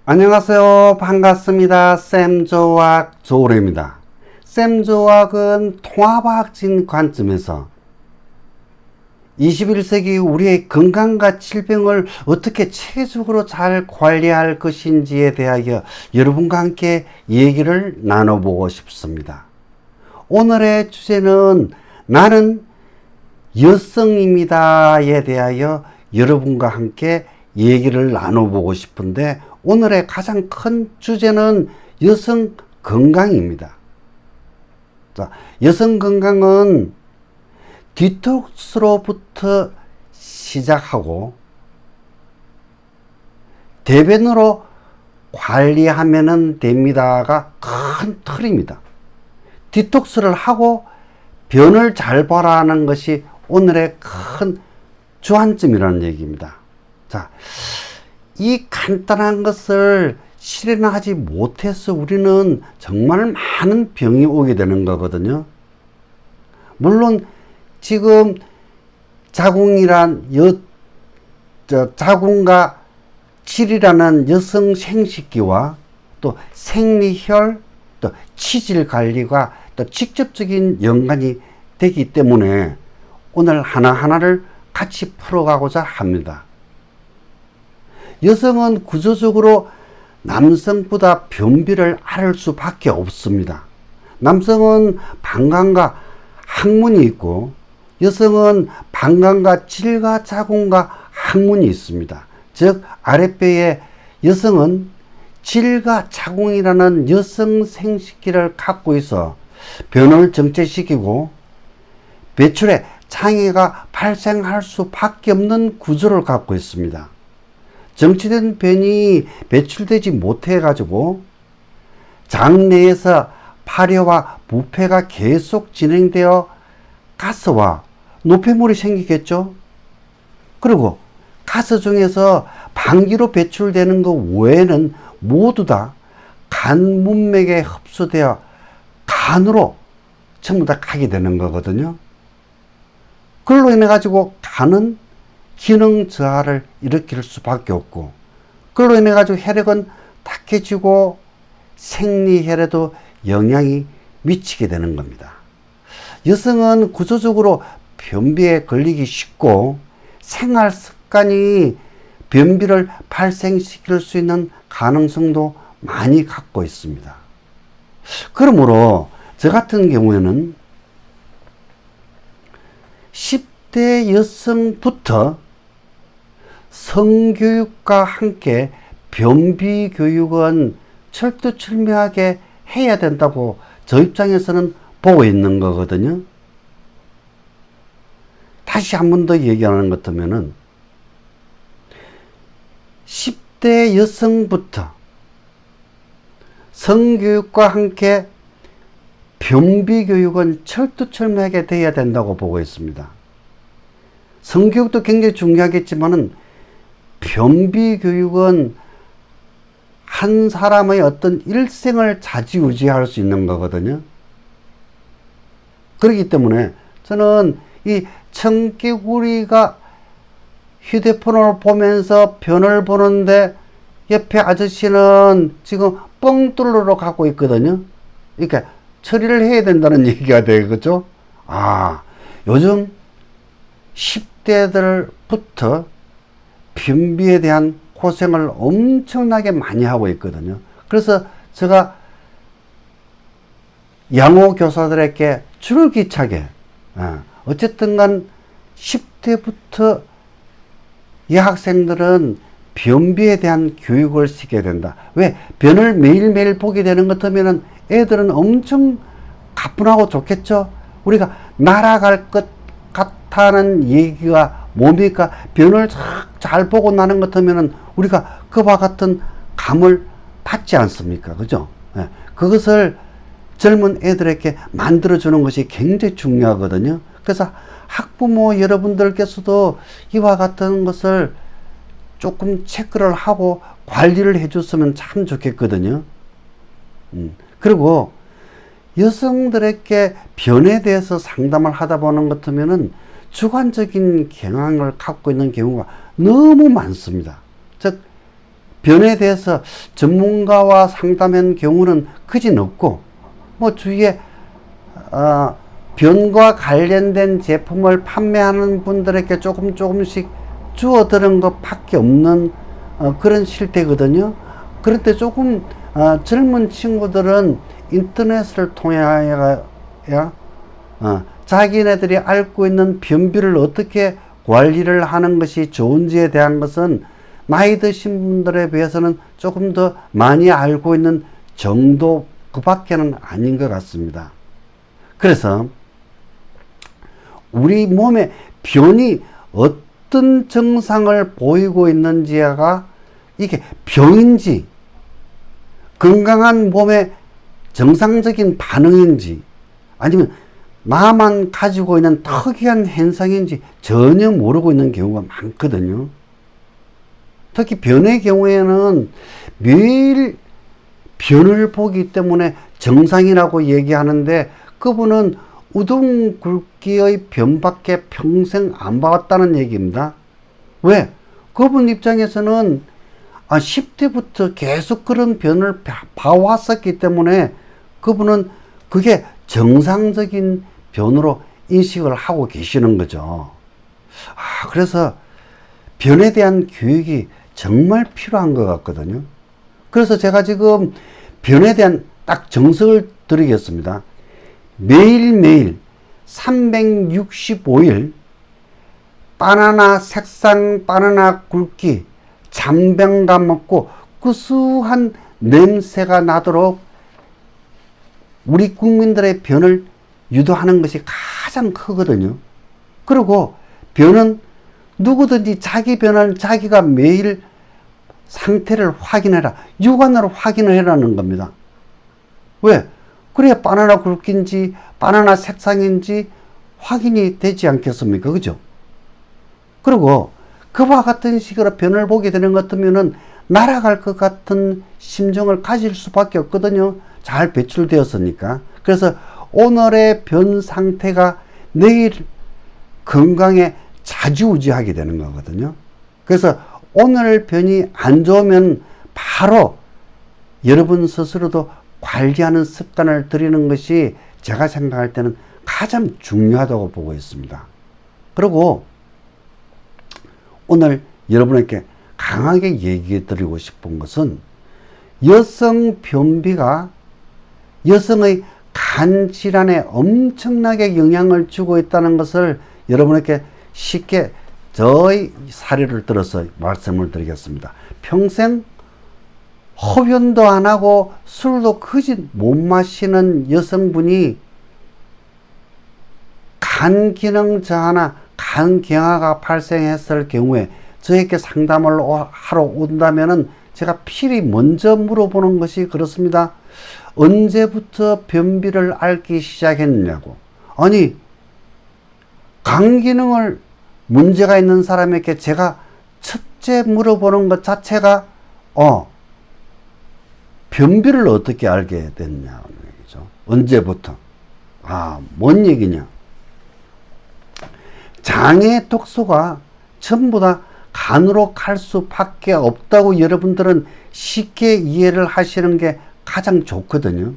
안녕하세요. 반갑습니다. 쌤조학 조우래입니다. 쌤조학은 통합학적인 관점에서 21세기 우리의 건강과 질병을 어떻게 체계적으로 잘 관리할 것인지에 대하여 여러분과 함께 얘기를 나눠보고 싶습니다. 오늘의 주제는 나는 여성입니다에 대하여 여러분과 함께 얘기를 나눠보고 싶은데, 오늘의 가장 큰 주제는 여성 건강입니다. 자, 여성 건강은 디톡스로부터 시작하고 대변으로 관리하면 됩니다가 큰 틀입니다. 디톡스를 하고 변을 잘 보라는 것이 오늘의 큰 주안점이라는 얘기입니다. 자, 이 간단한 것을 실현하지 못해서 우리는 정말 많은 병이 오게 되는 거거든요. 물론 지금 자궁과 질이라는 여성 생식기와 또 생리혈, 또 치질 관리가 또 직접적인 연관이 되기 때문에 오늘 하나하나를 같이 풀어가고자 합니다. 여성은 구조적으로 남성보다 변비를 앓을 수밖에 없습니다. 남성은 방광과 항문이 있고 여성은 방광과 질과 자궁과 항문이 있습니다. 즉 아랫배에 여성은 질과 자궁이라는 여성 생식기를 갖고 있어 변을 정체시키고 배출에 장애가 발생할 수밖에 없는 구조를 갖고 있습니다. 정체된 변이 배출되지 못해 가지고 장내에서 파괴와 부패가 계속 진행되어 가스와 노폐물이 생기겠죠. 그리고 가스 중에서 방기로 배출되는 것 외에는 모두 다 간 문맥에 흡수되어 간으로 전부 다 가게 되는 거거든요. 그걸로 인해 가지고 간은 기능 저하를 일으킬 수밖에 없고, 그걸로 인해 가지고 혈액은 탁해지고 생리혈에도 영향이 미치게 되는 겁니다. 여성은 구조적으로 변비에 걸리기 쉽고 생활 습관이 변비를 발생시킬 수 있는 가능성도 많이 갖고 있습니다. 그러므로 저 같은 경우에는 10대 여성부터 성교육과 함께 변비 교육은 철두철미하게 해야 된다고 저 입장에서는 보고 있는 거거든요. 다시 한 번 더 얘기하는 것 같으면은 10대 여성부터 성교육과 함께 변비 교육은 철두철미하게 돼야 된다고 보고 있습니다. 성교육도 굉장히 중요하겠지만은 변비 교육은 한 사람의 어떤 일생을 좌지우지할 수 있는 거거든요. 그렇기 때문에 저는 이 청개구리가 휴대폰을 보면서 변을 보는데 옆에 아저씨는 지금 뻥 뚫으러 가고 있거든요. 그러니까 처리를 해야 된다는 얘기가 되겠죠. 요즘 10대들부터 변비에 대한 고생을 엄청나게 많이 하고 있거든요. 그래서 제가 양호 교사들에게 줄기차게 어쨌든 간 10대부터 이 학생들은 변비에 대한 교육을 시켜야 된다. 왜? 변을 매일매일 보게 되는 것 같으면 애들은 엄청 가뿐하고 좋겠죠. 우리가 날아갈 것 같다는 얘기가 뭡니까? 변을 잘 보고 나는 것 같으면 우리가 그와 같은 감을 받지 않습니까? 그죠? 그것을 젊은 애들에게 만들어주는 것이 굉장히 중요하거든요. 그래서 학부모 여러분들께서도 이와 같은 것을 조금 체크를 하고 관리를 해줬으면 참 좋겠거든요. 그리고 여성들에게 변에 대해서 상담을 하다 보는 것 같으면은 주관적인 경향을 갖고 있는 경우가 너무 많습니다. 즉 변에 대해서 전문가와 상담한 경우는 그진 없고, 뭐 주위에 변과 관련된 제품을 판매하는 분들에게 조금씩 주어드는 것밖에 없는 그런 실태거든요. 그런데 조금 젊은 친구들은 인터넷을 통하여 자기네들이 앓고 있는 변비를 어떻게 관리를 하는 것이 좋은지에 대한 것은 나이 드신 분들에 비해서는 조금 더 많이 알고 있는 정도 그 밖에는 아닌 것 같습니다. 그래서 우리 몸의 변이 어떤 증상을 보이고 있는지가 이게 병인지 건강한 몸의 정상적인 반응인지 아니면 나만 가지고 있는 특이한 현상인지 전혀 모르고 있는 경우가 많거든요. 특히 변의 경우에는 매일 변을 보기 때문에 정상이라고 얘기하는데 그분은 우동 굵기의 변밖에 평생 안 봐왔다는 얘기입니다. 왜? 그분 입장에서는 10대부터 계속 그런 변을 봐왔었기 때문에 그분은 그게 정상적인 변으로 인식을 하고 계시는 거죠. 그래서 변에 대한 교육이 정말 필요한 것 같거든요. 그래서 제가 지금 변에 대한 딱 정석을 드리겠습니다. 매일매일 365일 바나나 색상, 바나나 굵기, 잔병감 없고 구수한 냄새가 나도록 우리 국민들의 변을 유도하는 것이 가장 크거든요. 그리고 변은 누구든지 자기 변을 자기가 매일 상태를 확인해라. 육안으로 확인을 해라는 겁니다. 왜? 그래야 바나나 굵기인지 바나나 색상인지 확인이 되지 않겠습니까? 그죠? 그리고 그와 같은 식으로 변을 보게 되는 것 같으면은 날아갈 것 같은 심정을 가질 수밖에 없거든요. 잘 배출되었으니까. 그래서 오늘의 변 상태가 내일 건강에 좌지우지하게 되는 거거든요. 그래서 오늘 변이 안 좋으면 바로 여러분 스스로도 관리하는 습관을 들이는 것이 제가 생각할 때는 가장 중요하다고 보고 있습니다. 그리고 오늘 여러분에게 강하게 얘기해 드리고 싶은 것은 여성 변비가 여성의 간 질환에 엄청나게 영향을 주고 있다는 것을 여러분에게 쉽게 저의 사례를 들어서 말씀을 드리겠습니다. 평생 흡연도 안 하고 술도 거의 못 마시는 여성분이 간 기능 저하나 간 경화가 발생했을 경우에 저에게 상담을 하러 온다면은 제가 필히 먼저 물어보는 것이 그렇습니다. 언제부터 변비를 앓기 시작했느냐고. 아니, 간 기능을 문제가 있는 사람에게 제가 첫째 물어보는 것 자체가 변비를 어떻게 알게 됐냐는 얘기죠. 언제부터? 뭔 얘기냐? 장의 독소가 전부 다 간으로 갈 수밖에 없다고 여러분들은 쉽게 이해를 하시는 게 가장 좋거든요.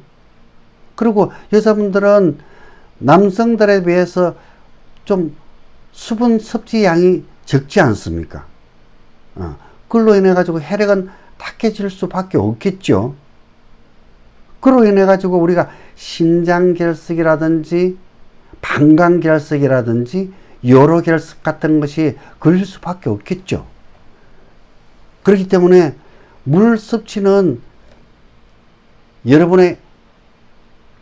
그리고 여자분들은 남성들에 비해서 좀 수분 섭취량이 적지 않습니까? 그걸로 인해 가지고 혈액은 탁해질 수밖에 없겠죠. 그로 인해 가지고 우리가 신장결석이라든지 방광결석이라든지 요로결석 같은 것이 걸릴 수밖에 없겠죠. 그렇기 때문에 물 섭취는 여러분의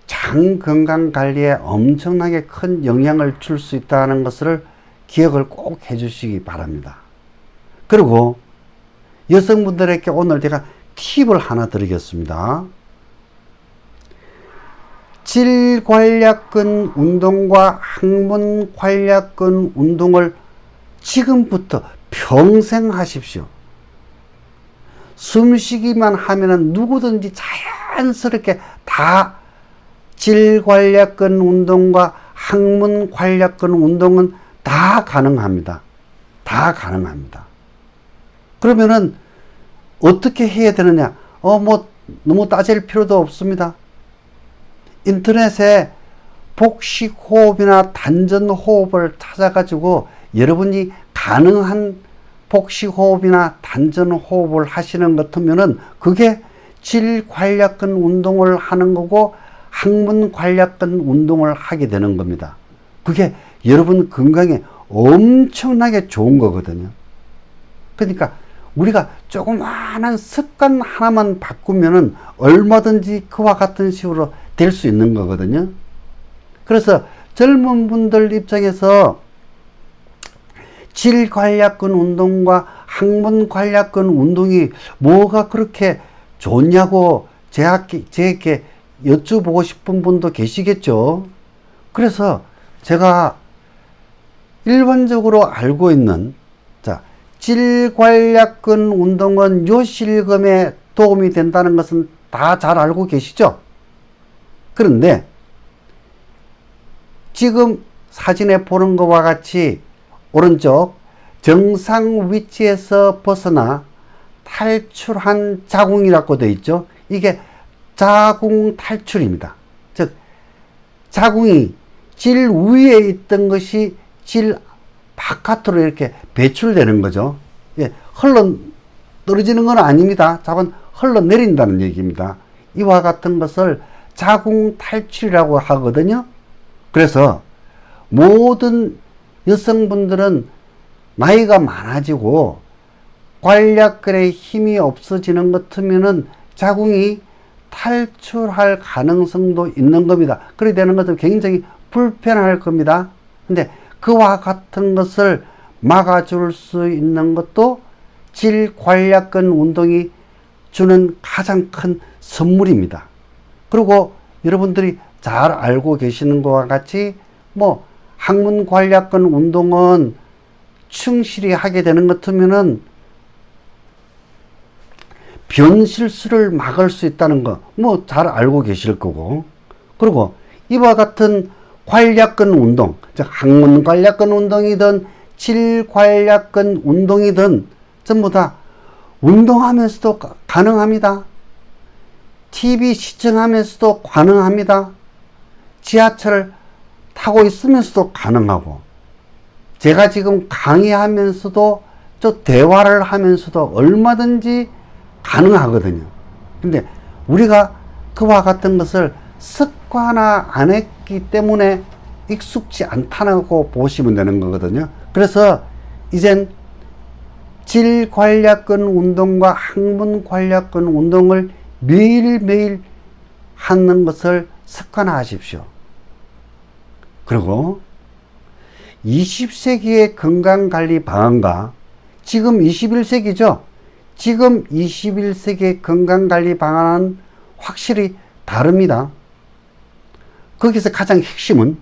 장 건강 관리에 엄청나게 큰 영향을 줄 수 있다는 것을 기억을 꼭 해주시기 바랍니다. 그리고 여성분들에게 오늘 제가 팁을 하나 드리겠습니다. 질관략근 운동과 항문관략근 운동을 지금부터 평생 하십시오. 숨쉬기만 하면은 누구든지 자연스럽게 다 질관략근 운동과 항문관략근 운동은 다 가능합니다. 다 가능합니다. 그러면은 어떻게 해야 되느냐? 뭐 너무 따질 필요도 없습니다. 인터넷에 복식 호흡이나 단전 호흡을 찾아가지고 여러분이 가능한 복식 호흡이나 단전 호흡을 하시는 것 같으면은 그게 질관략근 운동을 하는 거고 항문관략근 운동을 하게 되는 겁니다. 그게 여러분 건강에 엄청나게 좋은 거거든요. 그러니까 우리가 조그마한 습관 하나만 바꾸면은 얼마든지 그와 같은 식으로 될 수 있는 거거든요. 그래서 젊은 분들 입장에서 질관략근 운동과 항문관략근 운동이 뭐가 그렇게 좋냐고 제게 여쭤보고 싶은 분도 계시겠죠. 그래서 제가 일반적으로 알고 있는 질관략근 운동은 요실금에 도움이 된다는 것은 다 잘 알고 계시죠? 그런데 지금 사진에 보는 것과 같이 오른쪽 정상 위치에서 벗어나 탈출한 자궁이라고 되어 있죠. 이게 자궁 탈출입니다. 즉 자궁이 질 위에 있던 것이 질 바깥으로 이렇게 배출되는 거죠. 예, 흘러 떨어지는 건 아닙니다. 자꾸 흘러내린다는 얘기입니다. 이와 같은 것을 자궁 탈출이라고 하거든요. 그래서 모든 여성분들은 나이가 많아지고 관략근의 힘이 없어지는 것 같으면은 자궁이 탈출할 가능성도 있는 겁니다. 그렇게 되는 것은 굉장히 불편할 겁니다. 근데 그와 같은 것을 막아줄 수 있는 것도 질관략근 운동이 주는 가장 큰 선물입니다. 그리고 여러분들이 잘 알고 계시는 것과 같이 뭐 항문관략근 운동은 충실히 하게 되는 것 같으면은 변실수를 막을 수 있다는 거 뭐 잘 알고 계실 거고, 그리고 이와 같은 관략근 운동, 즉 항문관략근 운동이든 질관략근 운동이든 전부 다 운동하면서도 가능합니다. TV 시청하면서도 가능합니다. 지하철을 타고 있으면서도 가능하고, 제가 지금 강의하면서도 저 대화를 하면서도 얼마든지 가능하거든요. 근데 우리가 그와 같은 것을 습관화 안 했기 때문에 익숙지 않다고 보시면 되는 거거든요. 그래서 이젠 질관략근 운동과 항문관략근 운동을 매일매일 하는 것을 습관화하십시오. 그리고 20세기의 건강관리 방안과 지금 21세기죠. 지금 21세기의 건강관리 방안은 확실히 다릅니다. 거기서 가장 핵심은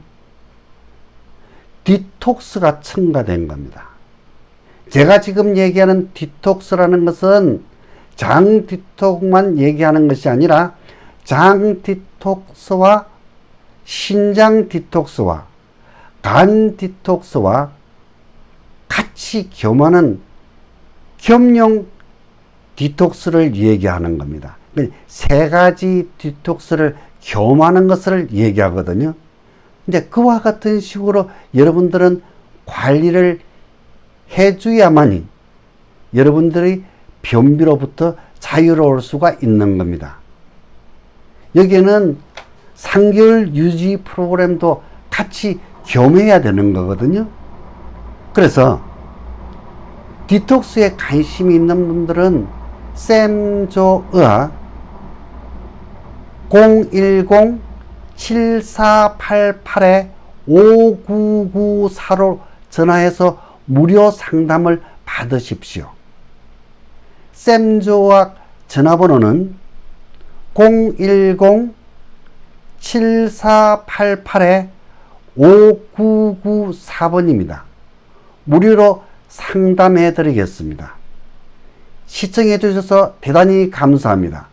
디톡스가 첨가된 겁니다. 제가 지금 얘기하는 디톡스라는 것은 장 디톡만 얘기하는 것이 아니라 장 디톡스와 신장 디톡스와 간 디톡스와 같이 겸하는 겸용 디톡스를 얘기하는 겁니다. 세 가지 디톡스를 겸하는 것을 얘기하거든요. 근데 그와 같은 식으로 여러분들은 관리를 해줘야만이 여러분들이 변비로부터 자유로울 수가 있는 겁니다. 여기에는 3개월 유지 프로그램도 같이 겸해야 되는 거거든요. 그래서 디톡스에 관심이 있는 분들은 샘조의학 010-7488-5994로 전화해서 무료 상담을 받으십시오. 샘조의학 전화번호는 010-7488-5994번입니다. 무료로 상담해 드리겠습니다. 시청해 주셔서 대단히 감사합니다.